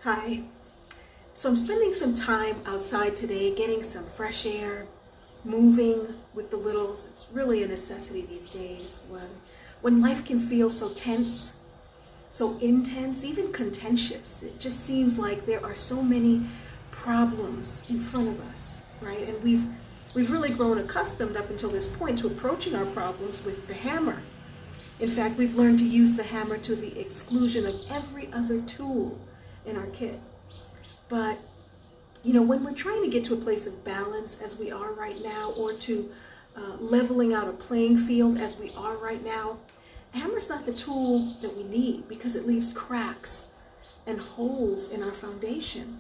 Hi. So I'm spending some time outside today, getting some fresh air, moving with the littles. It's really a necessity these days when life can feel so tense, so intense, even contentious. It just seems like there are so many problems in front of us, right? And we've really grown accustomed up until this point to approaching our problems with the hammer. In fact, we've learned to use the hammer to the exclusion of every other tool in our kit. But, when we're trying to get to a place of balance as we are right now, or to leveling out a playing field as we are right now, a hammer's not the tool that we need because it leaves cracks and holes in our foundation.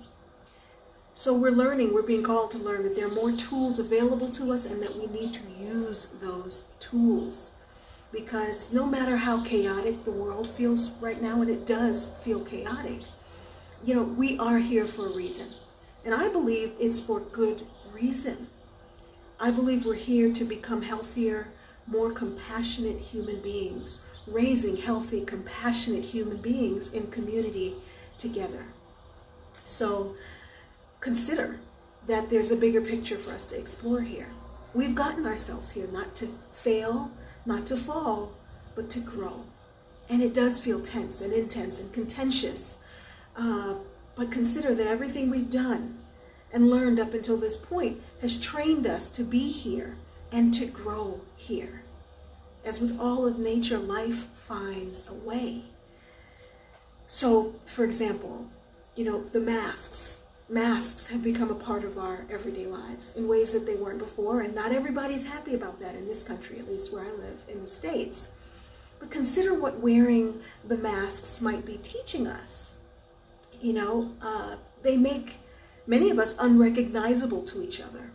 So we're being called to learn that there are more tools available to us and that we need to use those tools. Because no matter how chaotic the world feels right now, and it does feel chaotic, we are here for a reason. And I believe it's for good reason. I believe we're here to become healthier, more compassionate human beings, raising healthy, compassionate human beings in community together. So consider that there's a bigger picture for us to explore here. We've gotten ourselves here not to fail, not to fall, but to grow. And it does feel tense and intense and contentious. But consider that everything we've done and learned up until this point has trained us to be here and to grow here. As with all of nature, life finds a way. So, for example, the masks. Masks have become a part of our everyday lives in ways that they weren't before, and not everybody's happy about that in this country, at least where I live, in the States. But consider what wearing the masks might be teaching us. They make many of us unrecognizable to each other.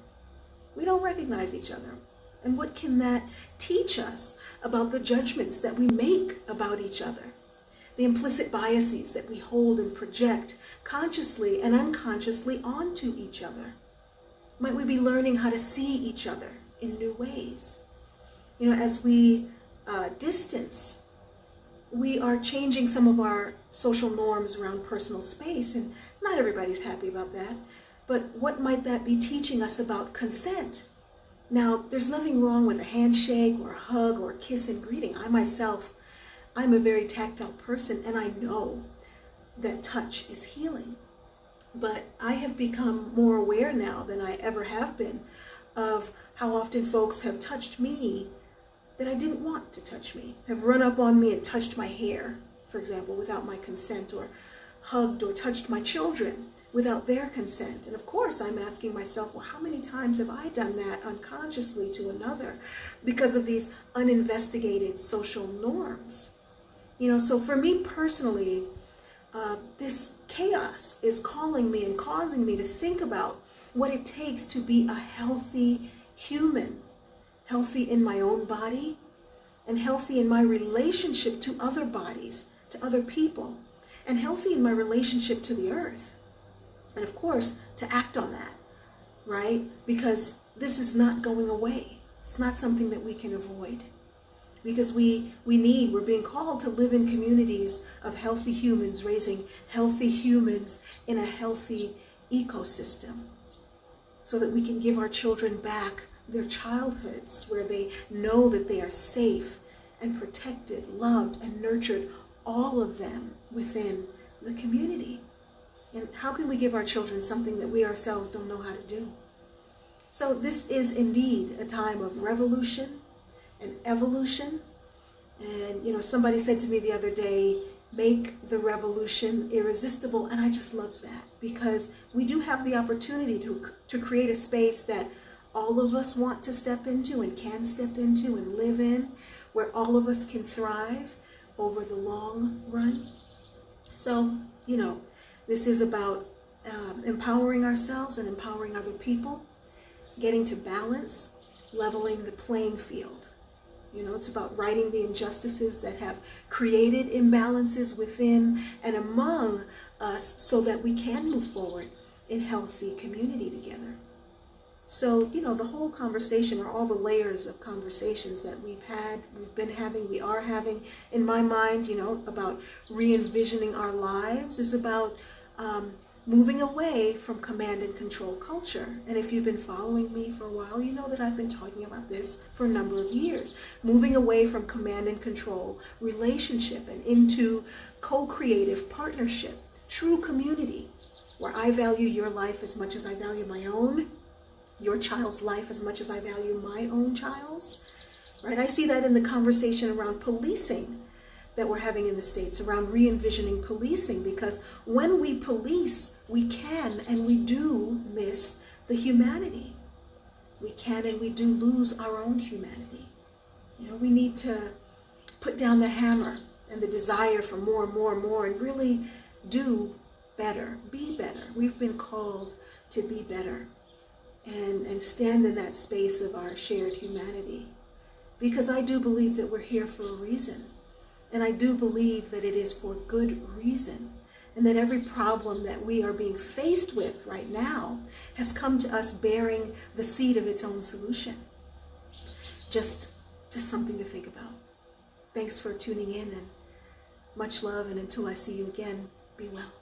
We don't recognize each other. And what can that teach us about the judgments that we make about each other? The implicit biases that we hold and project consciously and unconsciously onto each other. Might we be learning how to see each other in new ways? As we distance, we are changing some of our social norms around personal space, and not everybody's happy about that. But what might that be teaching us about consent? Now, there's nothing wrong with a handshake or a hug or a kiss and greeting. I'm a very tactile person, and I know that touch is healing. But I have become more aware now than I ever have been of how often folks have touched me that I didn't want to touch me, have run up on me and touched my hair, for example, without my consent, or hugged or touched my children without their consent. And of course, I'm asking myself, well, how many times have I done that unconsciously to another because of these uninvestigated social norms? So for me personally, this chaos is calling me and causing me to think about what it takes to be a healthy human. Healthy in my own body, and healthy in my relationship to other bodies, to other people, and healthy in my relationship to the earth. And of course, to act on that, right? Because this is not going away. It's not something that we can avoid. Because we're being called to live in communities of healthy humans, raising healthy humans in a healthy ecosystem, so that we can give our children back their childhoods where they know that they are safe and protected, loved and nurtured, all of them within the community. And how can we give our children something that we ourselves don't know how to do? So this is indeed a time of revolution and evolution. And somebody said to me the other day, make the revolution irresistible. And I just loved that, because we do have the opportunity to create a space that all of us want to step into and can step into and live in, where all of us can thrive over the long run. So, this is about empowering ourselves and empowering other people, getting to balance, leveling the playing field. It's about righting the injustices that have created imbalances within and among us so that we can move forward in healthy community together. So, the whole conversation, or all the layers of conversations that we've been having, we are having, in my mind, about re-envisioning our lives, is about moving away from command and control culture. And if you've been following me for a while, you know that I've been talking about this for a number of years. Moving away from command and control relationship and into co-creative partnership, true community, where I value your life as much as I value my own, your child's life as much as I value my own child's. Right? I see that in the conversation around policing that we're having in the States, around re-envisioning policing, because when we police, we can and we do miss the humanity. We can and we do lose our own humanity. You know, we need to put down the hammer and the desire for more and more and more and really do better, be better. We've been called to be better and stand in that space of our shared humanity. Because I do believe that we're here for a reason. And I do believe that it is for good reason. And that every problem that we are being faced with right now has come to us bearing the seed of its own solution. Just something to think about. Thanks for tuning in, and much love. And until I see you again, be well.